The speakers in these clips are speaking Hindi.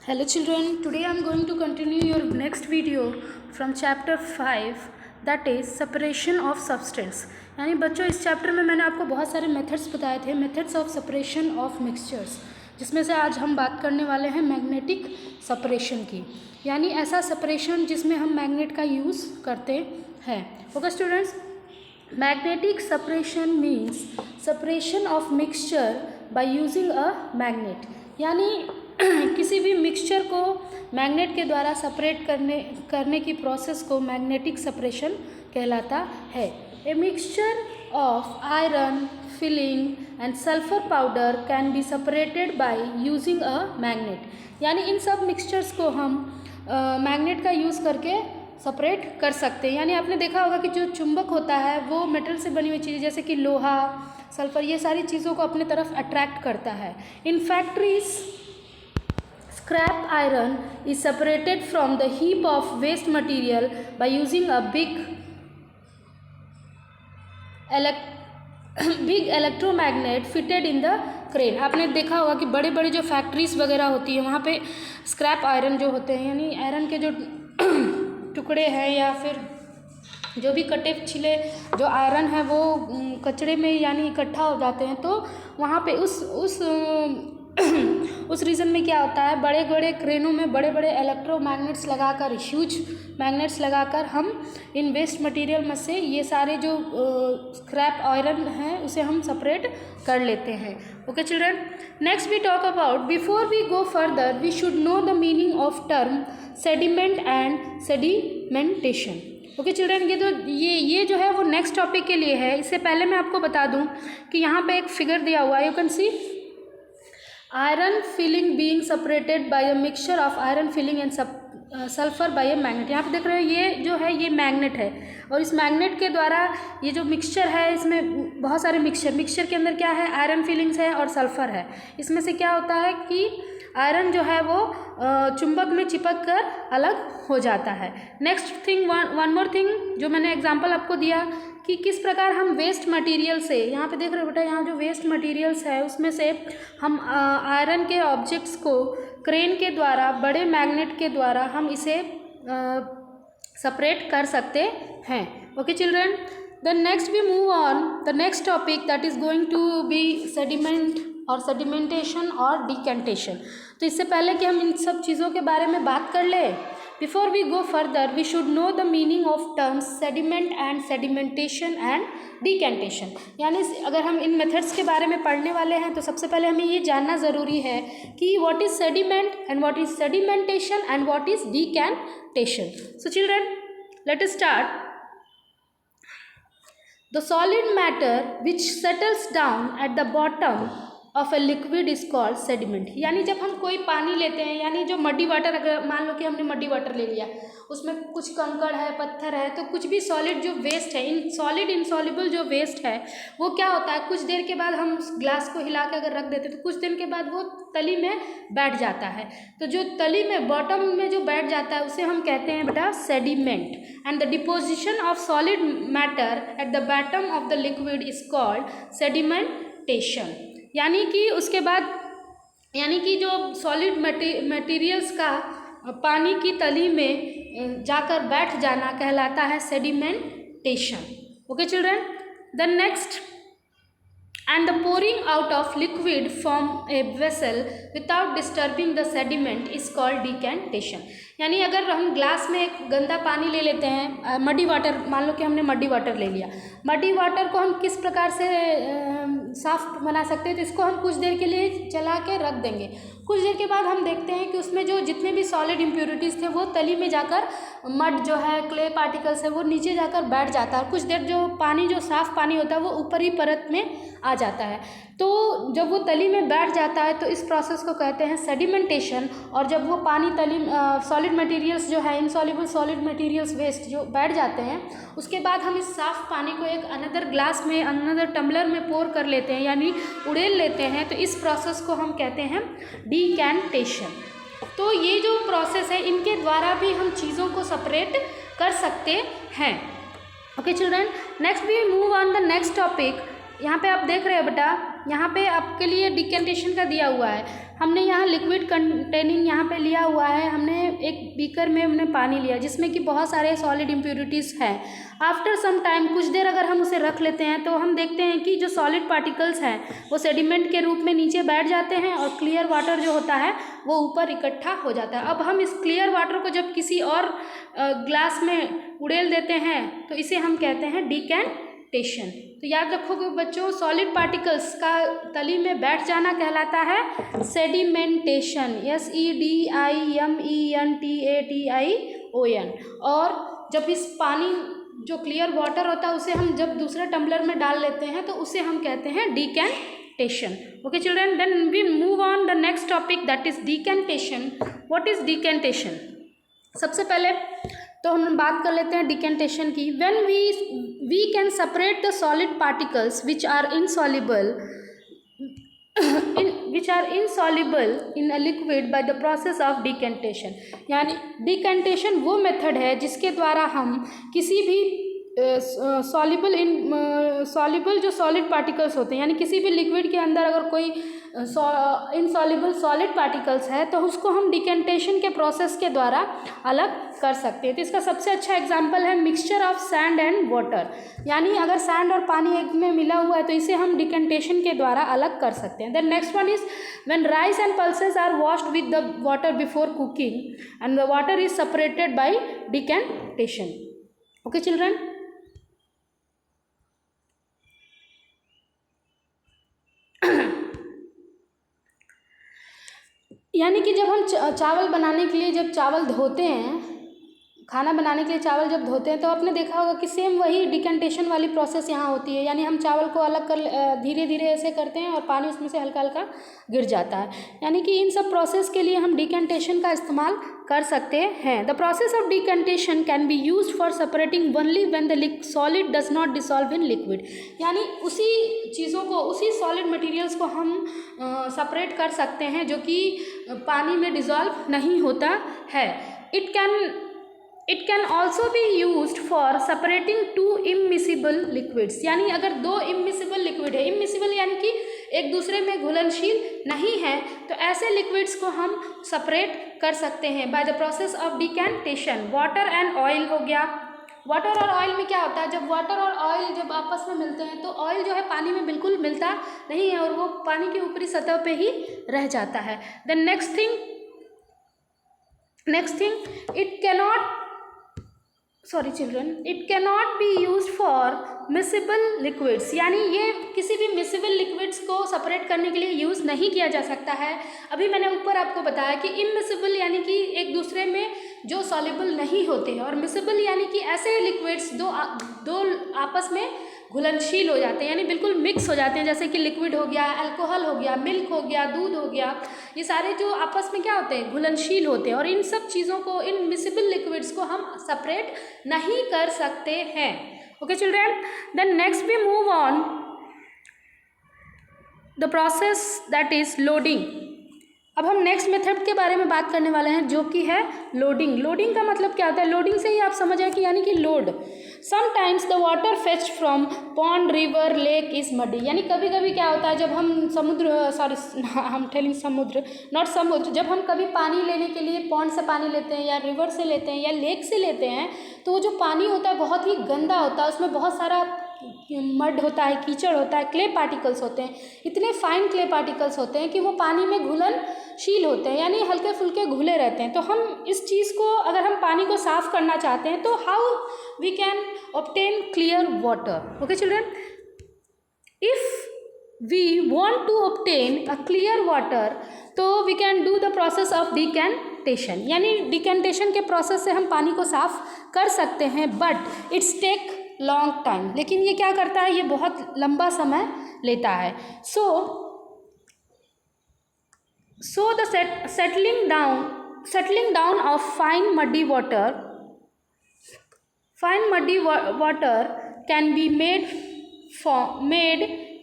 Hello children, today I am going to continue your next video from chapter 5 that is separation of substance। यानी बच्चों इस चैप्टर में मैंने आपको बहुत सारे मेथड्स बताए थे, methods of separation of mixtures, जिसमें से आज हम बात करने वाले हैं मैग्नेटिक सेपरेशन की। यानी ऐसा सेपरेशन जिसमें हम मैग्नेट का यूज़ करते हैं। Okay students, magnetic separation means separation of mixture by using a magnet. यानी किसी भी मिक्सचर को मैग्नेट के द्वारा सेपरेट करने की प्रोसेस को मैग्नेटिक सेपरेशन कहलाता है। A mixture of iron filing and sulphur powder can be separated by using a magnet. यानी इन सब मिक्सचर्स को हम मैग्नेट का यूज़ करके सेपरेट कर सकते हैं। यानी आपने देखा होगा कि जो चुंबक होता है वो मेटल से बनी हुई चीज़ें जैसे कि लोहा, सल्फर, ये सारी चीज़ों को अपने तरफ अट्रैक्ट करता है। In factories scrap iron is separated from the heap of waste material by using a big electromagnet fitted in the crane। आपने देखा होगा कि बड़े बड़े जो फैक्ट्रीज वगैरह होती है वहाँ पे स्क्रैप आयरन जो होते हैं, यानी आयरन के जो टुकड़े हैं या फिर जो भी कटे छिले जो आयरन है वो कचड़े में यानी इकट्ठा हो जाते हैं, तो वहाँ पे उस रीज़न में क्या होता है, बड़े बड़े क्रेनों में बड़े बड़े इलेक्ट्रोमैग्नेट्स लगाकर, ह्यूज मैग्नेट्स लगाकर हम इन वेस्ट मटेरियल में से ये सारे जो स्क्रैप आयरन है उसे हम सेपरेट कर लेते हैं। Okay children, next we talk about, before we go further we should know the meaning of term sediment and sedimentation. Okay children, ये जो है वो नेक्स्ट टॉपिक के लिए है। इससे पहले मैं आपको बता दूं कि यहाँ पे एक फिगर दिया हुआ है, you can see iron filing being separated by a mixture of iron filing and sulphur by a magnet. यहाँ पे देख रहे हो ये जो है ये मैग्नेट है, और इस मैग्नेट के द्वारा ये जो मिक्सचर है इसमें बहुत सारे मिक्सचर के अंदर क्या है, आयरन फिलिंग्स है और सल्फर है। इसमें से क्या होता है कि आयरन जो है वो चुंबक में चिपक कर अलग हो जाता है। Next thing, one more thing जो मैंने एग्जांपल आपको दिया कि किस प्रकार हम वेस्ट मटेरियल से, यहाँ पे देख रहे हो बेटा, यहाँ जो वेस्ट मटेरियल्स है उसमें से हम आयरन के ऑब्जेक्ट्स को क्रेन के द्वारा, बड़े मैग्नेट के द्वारा हम इसे सेपरेट कर सकते हैं। Okay children, then next we move on the next topic that is going to be sediment और सेडिमेंटेशन और डिकेंटेशन। तो इससे पहले कि हम इन सब चीज़ों के बारे में बात कर ले, before we go further we should know the meaning of terms sediment and sedimentation and decantation. यानी अगर हम इन मेथड्स के बारे में पढ़ने वाले हैं तो सबसे पहले हमें ये जानना ज़रूरी है कि what is sediment and what is sedimentation and what is decantation. So children, let us start. The solid matter which settles down at the bottom of a liquid is called sediment। यानी जब हम कोई पानी लेते हैं, यानी जो मड्डी वाटर, अगर मान लो कि हमने मड्डी वाटर ले लिया, उसमें कुछ कंकड़ है, पत्थर है, तो कुछ भी सॉलिड जो वेस्ट है, सॉलिड इनसॉल्युबल जो वेस्ट है वो क्या होता है, कुछ देर के बाद हम ग्लास को हिला के अगर रख देते हैं तो कुछ दिन के बाद वो तली में बैठ जाता है। तो जो तली में बॉटम में जो बैठ जाता है उसे हम कहते हैं बेटा sediment. And the deposition of solid matter at the bottom of the liquid is called sedimentation. यानी कि उसके बाद, यानी कि जो सॉलिड मटेरियल्स का पानी की तली में जाकर बैठ जाना कहलाता है sedimentation. Okay children, the next, and the pouring out of liquid from a vessel without disturbing the sediment is called decantation। यानी अगर हम ग्लास में एक गंदा पानी ले लेते हैं, मड्डी वाटर, मान लो कि हमने मड्डी वाटर ले लिया, मड्डी वाटर को हम किस प्रकार से साफ बना सकते हैं, तो इसको हम कुछ देर के लिए चला के रख देंगे। कुछ देर के बाद हम देखते हैं कि उसमें जो जितने भी सॉलिड इम्प्योरिटीज़ थे वो तली में जाकर, मड जो है, क्ले पार्टिकल्स है, वो नीचे जाकर बैठ जाता है। कुछ देर जो पानी, जो साफ़ पानी होता है वो ऊपरी परत में आ जाता है। तो जब वो तली में बैठ जाता है तो इस प्रोसेस को कहते हैं सेडिमेंटेशन। और जब वो पानी तली, सॉलिड मटेरियल्स जो है, इनसॉल्युबल सॉलिड मटेरियल्स वेस्ट जो बैठ जाते हैं, उसके बाद हम इस साफ़ पानी को एक अनदर ग्लास में, अनदर टम्बलर में पोर कर लेते हैं, यानी उड़ेल लेते हैं। तो इस प्रोसेस को हम कहते हैं डिकेंटेशन। तो ये जो प्रोसेस है इनके द्वारा भी हम चीज़ों को सेपरेट कर सकते हैं। Okay children, next we move on the next topic. यहाँ पे आप देख रहे हो बेटा, यहाँ पे आपके लिए डिकेंटेशन का दिया हुआ है। हमने यहाँ लिक्विड कंटेनिंग यहाँ पे लिया हुआ है, हमने एक बीकर में हमने पानी लिया जिसमें कि बहुत सारे सॉलिड इम्प्योरिटीज़ हैं। आफ्टर सम टाइम, कुछ देर अगर हम उसे रख लेते हैं तो हम देखते हैं कि जो सॉलिड पार्टिकल्स हैं वो सेडिमेंट के रूप में नीचे बैठ जाते हैं और क्लियर वाटर जो होता है वो ऊपर इकट्ठा हो जाता है। अब हम इस क्लियर वाटर को जब किसी और ग्लास में उड़ेल देते हैं तो इसे हम कहते हैं डिकेंटेशन। तो याद रखोगे बच्चों, सॉलिड पार्टिकल्स का तली में बैठ जाना कहलाता है सेडिमेंटेशन, SEDIMENTATION। और जब इस पानी जो क्लियर वाटर होता है उसे हम जब दूसरे टम्बलर में डाल लेते हैं तो उसे हम कहते हैं decantation. Okay children, then we move on the next topic, that is decantation. What is decantation? सबसे पहले तो हम बात कर लेते हैं डिकेंटेशन की। When we can separate the solid particles which are insoluble in a liquid by the process of decantation. यानी डिकेंटेशन वो मेथड है जिसके द्वारा हम किसी भी सॉल्युबल जो सॉलिड पार्टिकल्स होते हैं, यानी किसी भी लिक्विड के अंदर अगर कोई इनसॉल्युबल सॉलिड पार्टिकल्स है तो उसको हम डिकेंटेशन के प्रोसेस के द्वारा अलग कर सकते हैं। तो इसका सबसे अच्छा एग्जांपल है mixture of sand and water. यानी अगर सैंड और पानी एक में मिला हुआ है तो इसे हम डिकेंटेशन के द्वारा अलग कर सकते हैं। Then next one is when rice and pulses are washed with the water before cooking and the water is separated by decantation. Okay children, यानी कि जब हम चावल बनाने के लिए जब चावल धोते हैं, खाना बनाने के लिए चावल जब धोते हैं तो आपने देखा होगा कि सेम वही डिकेंटेशन वाली प्रोसेस यहाँ होती है। यानी हम चावल को अलग कर धीरे धीरे ऐसे करते हैं और पानी उसमें से हल्का हल्का गिर जाता है। यानी कि इन सब प्रोसेस के लिए हम डिकेंटेशन का इस्तेमाल कर सकते हैं। The process of decantation can be used for separating only when the solid does not dissolve in liquid. यानी उसी चीज़ों को, उसी सॉलिड मटेरियल्स को हम सेपरेट कर सकते हैं जो कि पानी में डिसॉल्व नहीं होता है। It can also be used for separating two immiscible liquids। यानी अगर दो immiscible लिक्विड है, immiscible यानी कि एक दूसरे में घुलनशील नहीं है, तो ऐसे लिक्विड्स को हम सेपरेट कर सकते हैं by the process of decantation. Water and oil हो गया। वाटर और ऑयल में क्या होता है, जब वाटर और ऑयल जब आपस में मिलते हैं तो ऑयल जो है पानी में बिल्कुल मिलता नहीं है और वो पानी की ऊपरी सतह पे ही रह जाता है। Then next thing it cannot be used for miscible liquids। यानी ये किसी भी मिसिबल लिक्विड्स को सेपरेट करने के लिए यूज़ नहीं किया जा सकता है। अभी मैंने ऊपर आपको बताया कि इमिसिबल यानी कि एक दूसरे में जो सॉल्युबल नहीं होते हैं, और मिसिबल यानी कि ऐसे लिक्विड्स दो आपस में घुलनशील हो जाते हैं, यानी बिल्कुल मिक्स हो जाते हैं, जैसे कि लिक्विड हो गया, अल्कोहल हो गया, मिल्क हो गया, दूध हो गया, ये सारे जो आपस में क्या होते हैं, घुलनशील होते हैं। और इन सब चीज़ों को, इन मिसिबल लिक्विड्स को हम सेपरेट नहीं कर सकते हैं। Okay children, then next we move on the process that is loading. अब हम नेक्स्ट मेथड के बारे में बात करने वाले हैं जो कि है लोडिंग। लोडिंग का मतलब क्या होता है? लोडिंग से ही आप समझ आए कि यानी कि load. Sometimes the water fetched from pond, river, lake is muddy. यानी कभी कभी क्या होता है, जब हम समुद्र जब हम कभी पानी लेने के लिए पॉन्ड से पानी लेते हैं या रिवर से लेते हैं या लेक से लेते हैं, तो वो जो पानी होता है बहुत ही गंदा होता है, उसमें बहुत सारा मड होता है, कीचड़ होता है, क्ले पार्टिकल्स होते हैं, इतने फाइन क्ले पार्टिकल्स होते हैं कि वो पानी में घुलनशील होते हैं, यानी हल्के फुल्के घुले रहते हैं। तो हम इस चीज़ को, अगर हम पानी को साफ़ करना चाहते हैं तो how we can obtain clear water. Okay children, if we want to obtain a clear water तो we can do the process of decantation। यानी डिकेंटेशन के प्रोसेस से हम पानी को साफ कर सकते हैं, but it's take long time. लेकिन ये क्या करता है, ये बहुत लंबा समय लेता है। So the settling down of fine muddy water can be made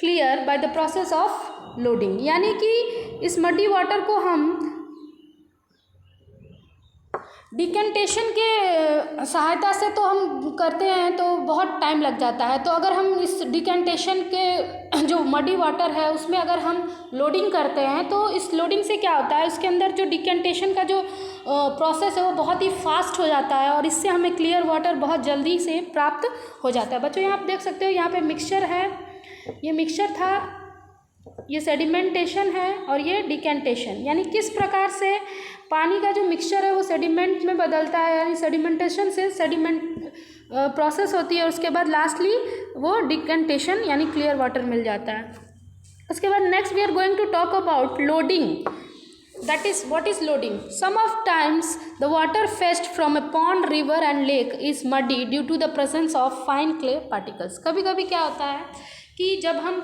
clear by the process of loading। यानी कि इस मड्डी वाटर को हम डिकेंटेशन के सहायता से तो हम करते हैं तो बहुत टाइम लग जाता है। तो अगर हम इस डिकेंटेशन के जो मडी वाटर है उसमें अगर हम लोडिंग करते हैं तो इस लोडिंग से क्या होता है, इसके अंदर जो डिकेंटेशन का जो प्रोसेस है वो बहुत ही फास्ट हो जाता है और इससे हमें क्लियर वाटर बहुत जल्दी से प्राप्त हो जाता है। बच्चों यहाँ आप देख सकते हो, यहाँ पे मिक्सचर है, ये मिक्सचर था, ये सेडिमेंटेशन है और ये डिकेंटेशन, यानी किस प्रकार से पानी का जो मिक्सचर है वो सेडिमेंट में बदलता है, यानी सेडिमेंटेशन से सेडिमेंट प्रोसेस होती है, उसके बाद लास्टली वो डिकेंटेशन यानी क्लियर वाटर मिल जाता है। उसके बाद next we are going to talk about loading, that is what is loading. Some of times the water fetched from a pond, river and lake is muddy due to the presence of fine clay particles. कभी कभी क्या होता है कि जब हम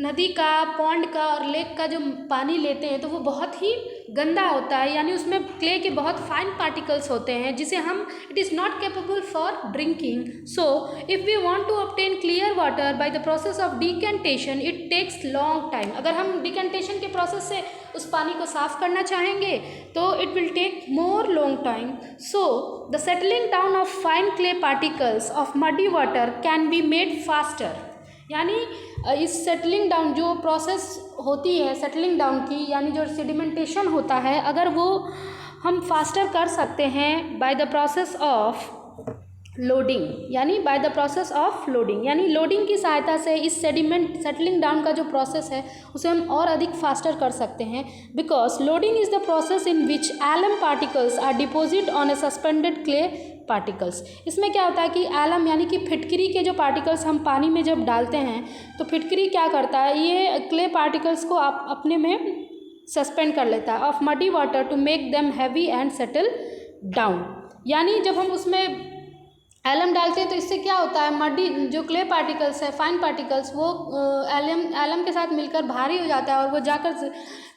नदी का, पॉन्ड का और लेक का जो पानी लेते हैं तो वो बहुत ही गंदा होता है, यानी उसमें क्ले के बहुत फाइन पार्टिकल्स होते हैं जिसे हम it is not capable for drinking. So if we want to obtain clear water by the process of decantation it takes long time. अगर हम डिकेंटेशन के प्रोसेस से उस पानी को साफ करना चाहेंगे तो it will take more long time. So the settling down of fine clay particles of muddy water can be made faster, यानी इस सेटलिंग डाउन जो प्रोसेस होती है सेटलिंग डाउन की, यानी जो सेडिमेंटेशन होता है, अगर वो हम फास्टर कर सकते हैं by the process of loading, यानी by the process of loading, यानी लोडिंग की सहायता से इस सेटलिंग डाउन का जो प्रोसेस है उसे हम और अधिक फास्टर कर सकते हैं। Because loading is the process in which alum particles are deposit on a suspended clay particles. इसमें क्या होता है कि एलम यानी कि फिटकरी के जो पार्टिकल्स हम पानी में जब डालते हैं तो फिटकरी क्या करता है, ये क्ले पार्टिकल्स को आप अपने में सस्पेंड कर लेता है of muddy water to make them heavy and settle down. यानी जब हम उसमें एलम डालते हैं तो इससे क्या होता है, मडी जो क्ले पार्टिकल्स है, फाइन पार्टिकल्स, वो एलम के साथ मिलकर भारी हो जाता है और वो जाकर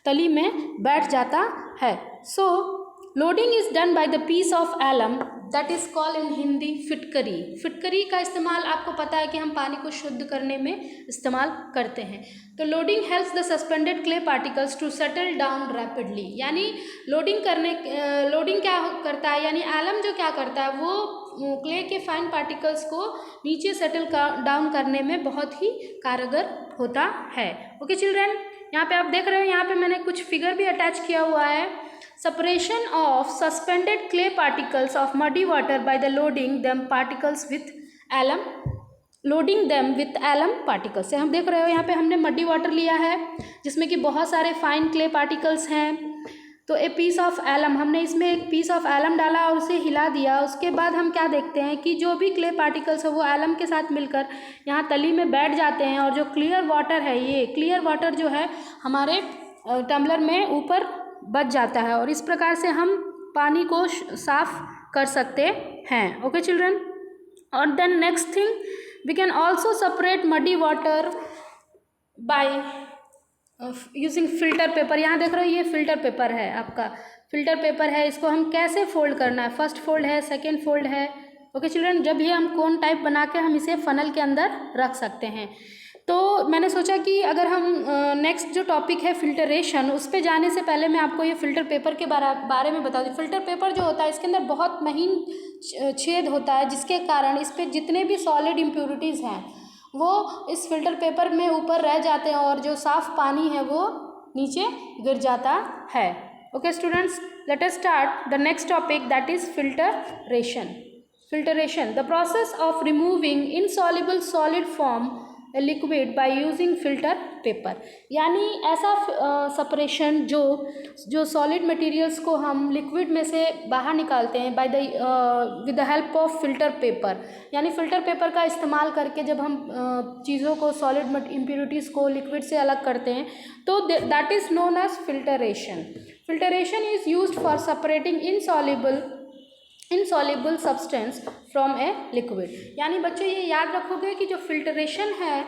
तली में बैठ जाता है। So loading is done by the piece of alum that is called in Hindi फिटकरी। फिटकरी का इस्तेमाल आपको पता है कि हम पानी को शुद्ध करने में इस्तेमाल करते हैं। तो loading helps the suspended clay particles to settle down rapidly, यानी लोडिंग क्या करता है, यानी एलम जो क्या करता है वो क्ले के फाइन पार्टिकल्स को नीचे सेटल डाउन करने में बहुत ही कारगर होता है। ओके चिल्ड्रन, यहाँ पे आप देख रहे हो, यहाँ पे मैंने कुछ फिगर भी अटैच किया हुआ है। Separation of suspended clay particles of muddy water by the loading them particles with alum, loading them with alum particles से। हम देख रहे हो यहाँ पे हमने मड्डी वाटर लिया है जिसमें कि बहुत सारे फाइन क्ले पार्टिकल्स हैं। तो ए पीस ऑफ एलम, हमने इसमें एक पीस ऑफ एलम डाला और उसे हिला दिया। उसके बाद हम क्या देखते हैं कि जो भी क्ले पार्टिकल्स है वो एलम के साथ मिलकर यहाँ तली में बैठ जाते हैं और जो क्लियर वाटर है, ये क्लियर वाटर जो है हमारे टम्बलर में ऊपर बच जाता है और इस प्रकार से हम पानी को साफ कर सकते हैं। ओके चिल्ड्रन, और then next thing we can also separate muddy water by using filter paper. यहाँ देख रहे हो ये फिल्टर पेपर है, आपका फिल्टर पेपर है। इसको हम कैसे फोल्ड करना है, फर्स्ट फोल्ड है, सेकेंड फोल्ड है। ओके चिल्ड्रन, जब ये हम कोन टाइप बना के हम इसे फनल के अंदर रख सकते हैं। तो मैंने सोचा कि अगर हम नेक्स्ट जो टॉपिक है फिल्टरेशन, उस पे जाने से पहले मैं आपको ये फ़िल्टर पेपर के बारे में बता दूँ। फ़िल्टर पेपर जो होता है इसके अंदर बहुत महीन छेद होता है जिसके कारण इस पर जितने भी सॉलिड इम्प्योरिटीज़ हैं वो इस फिल्टर पेपर में ऊपर रह जाते हैं और जो साफ़ पानी है वो नीचे गिर जाता है। Okay students, let us start the next topic that is filtration. Filtration, the process of removing insoluble solid form liquid bye using filter paper, यानी ऐसा सेपरेशन जो सॉलिड मटेरियल्स को हम लिक्विड में से बाहर निकालते हैं by with the help of filter paper, यानी फ़िल्टर पेपर का इस्तेमाल करके जब हम चीज़ों को सॉलिड इम्प्योरिटीज़ को लिक्विड से अलग करते हैं तो that is known as filtration. Filtration is used for separating insoluble substance from a liquid. यानी बच्चों ये याद रखोगे कि जो फिल्टरेशन है,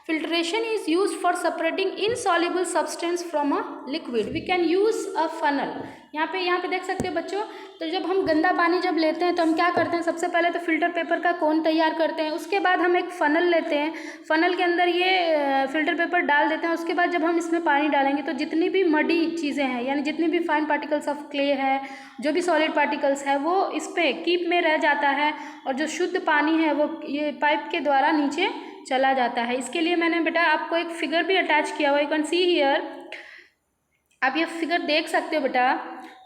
Filtration is used for separating insoluble substance from a liquid. We can use a funnel. यहाँ पे देख सकते हो बच्चों, तो जब हम गंदा पानी जब लेते हैं तो हम क्या करते हैं, सबसे पहले तो फिल्टर पेपर का कोन तैयार करते हैं, उसके बाद हम एक फ़नल लेते हैं, फ़नल के अंदर ये फिल्टर पेपर डाल देते हैं। उसके बाद जब हम इसमें पानी डालेंगे तो जितनी भी मडी चीज़ें हैं, यानी जितनी भी फाइन पार्टिकल्स ऑफ क्ले है, जो भी सॉलिड पार्टिकल्स है, वो इस पर कीप में रह जाता है, और जो शुद्ध पानी है वो ये पाइप के द्वारा नीचे चला जाता है। इसके लिए मैंने बेटा आपको एक फिगर भी अटैच किया हुआ, यू कैन सी हियर। आप ये फिगर देख सकते हो बेटा,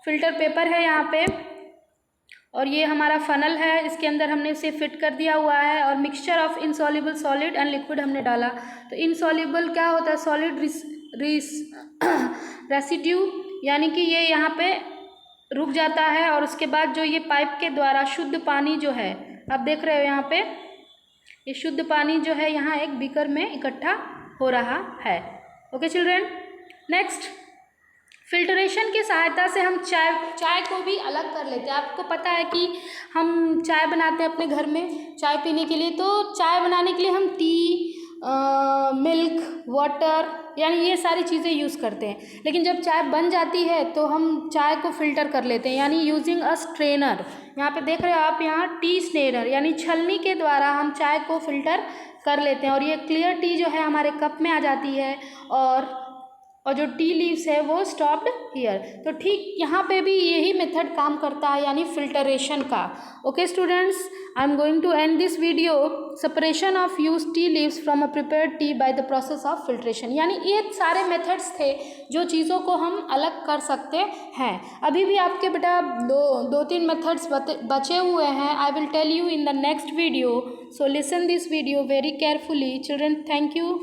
फिल्टर पेपर है यहाँ पे, और ये हमारा फनल है, इसके अंदर हमने इसे फिट कर दिया हुआ है, और mixture of insoluble solid and liquid हमने डाला। तो इनसॉल्युबल क्या होता है, सॉलिड रेसिड्यू, यानी कि ये यहाँ पे रुक जाता है, और उसके बाद जो ये पाइप के द्वारा शुद्ध पानी जो है, आप देख रहे हो यहाँ पे, ये शुद्ध पानी जो है यहाँ एक बीकर में इकट्ठा हो रहा है। ओके चिल्ड्रन, नेक्स्ट, फिल्टरेशन की सहायता से हम चाय को भी अलग कर लेते हैं। आपको पता है कि हम चाय बनाते हैं अपने घर में चाय पीने के लिए, तो चाय बनाने के लिए हम टी, मिल्क, वाटर, यानी ये सारी चीज़ें यूज़ करते हैं। लेकिन जब चाय बन जाती है तो हम चाय को फ़िल्टर कर लेते हैं, यानी यूजिंग अ स्ट्रेनर। यहाँ पे देख रहे हो आप, यहाँ टी स्ट्रेनर यानी छलनी के द्वारा हम चाय को फ़िल्टर कर लेते हैं, और ये क्लियर टी जो है हमारे कप में आ जाती है, और जो टी लीव्स है वो स्टॉप्ड हियर। तो ठीक यहाँ पे भी यही मेथड काम करता है, यानी फिल्टरेशन का। Okay students, I am going to end this video, separation of use tea leaves from a prepared tea by the process of filtration. यानी ये सारे मेथड्स थे जो चीज़ों को हम अलग कर सकते हैं। अभी भी आपके बेटा दो तीन मेथड्स बचे हुए हैं। I will tell you in the next video, so listen this video very carefully children. Thank you.